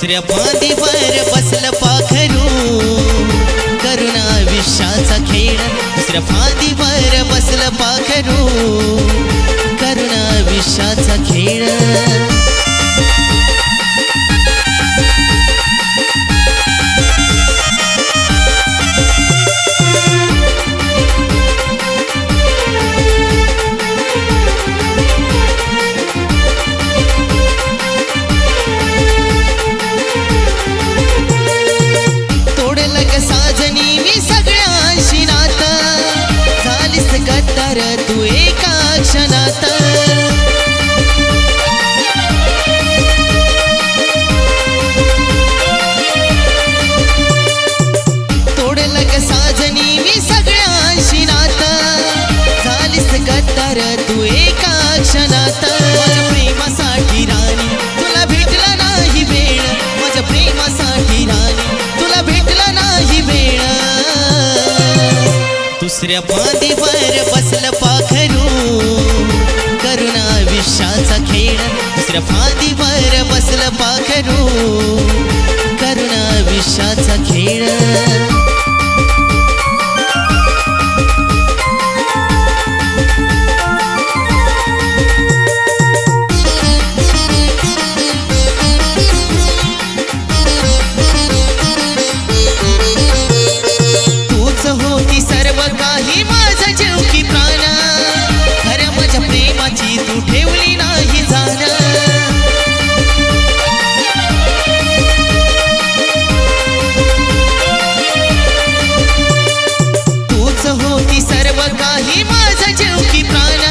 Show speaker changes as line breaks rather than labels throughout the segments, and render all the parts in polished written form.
दुसऱ्या फांदीवर बसलं पाखरू, करुणा विषाचा खेळ. दुसऱ्या फांदीवर बसलं पाखरू, करुणा विषाचा खेळ. साजनी मी सगळ्यांशी नातं, झालीस गद्दार तू एका क्षणात. तोडलं ग साजनी मी सगळ्यांशी नातं, झालीस गद्दार तू एका क्षणात. माझ्या प्रेमासाठी राणी तुला भेटला नाही वेळ, माझ्या प्रेमासाठी राणी तुला भेटला नाही वेळ. दुसऱ्या फांदीवर बसलं पाखरू, करुणा विषाचा खेळ. दुसऱ्या फांदीवर बसलं पाखरू, करुणा विषाचा खेळ. काही माझा जीव की प्राण, खरं माझ्या प्रेमाची तू ठेवली नाही जाण. तूच होती सर्व काही माझा जीव की प्राण,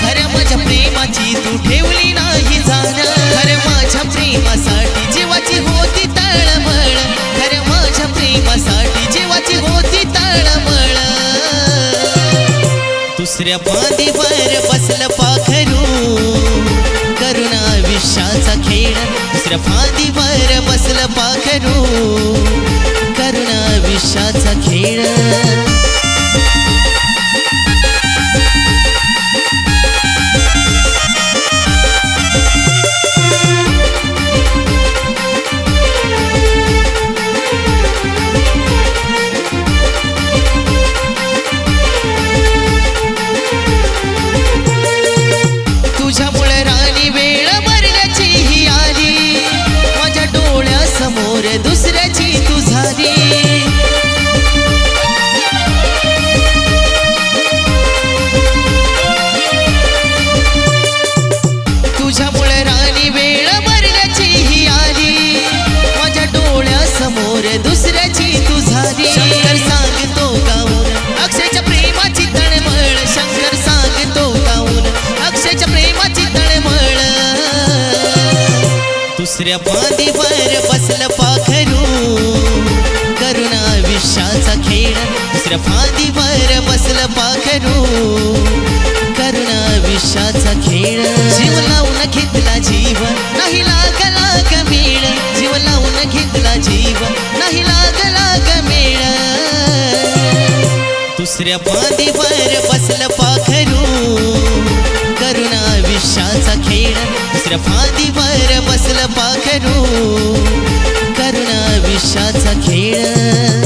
खरं माझ्या प्रेमाची तू ठेवली नाही जाण. खरं माझ्या प्रेमासाठी जीवाची होती तळमळ, खरं माझ्या प्रेमासाठी जीवाची होती तळमळ. दुसऱ्या फांदीवर बसलं पाखरू, करुणा विषाचा खेळ. दुसऱ्या फांदीवर बसलं पाखरू, करुणा विषाचा खेळ. तुझ्यामुळे राणी वेळ मरण्याची ही आली, माझ्या डोळ्यासमोर दुसऱ्याची तू झाली. तुझ्यामुळे राणी वेळ मरण्याची ही आली, माझ्या डोळ्यासमोर दुसऱ्याची तू झाली. शंकर सांगतो गाऊन अक्षयच्या प्रेमाची तळमळ, शंकर सांगतो गाऊन अक्षयच्या प्रेमाची तळमळ. दुसऱ्या फांदीवर बसलं पाखरू, करुणा विषाचा खेळ. दुसऱ्या फांदीवर बसलं पाखरू, करुणा विषाचा खेळ. जीव लावून घेतला जीव नाही लागला ग मेळ, जीव लावून घेतला जीव नाही लागला ग मेळ. दुसऱ्या फांदीवर बसलं पाखरू, करुणा विषाचा खेळ. दुसऱ्या फांदीवर बसलं पाखरू, करुणा विषाचा खेळ.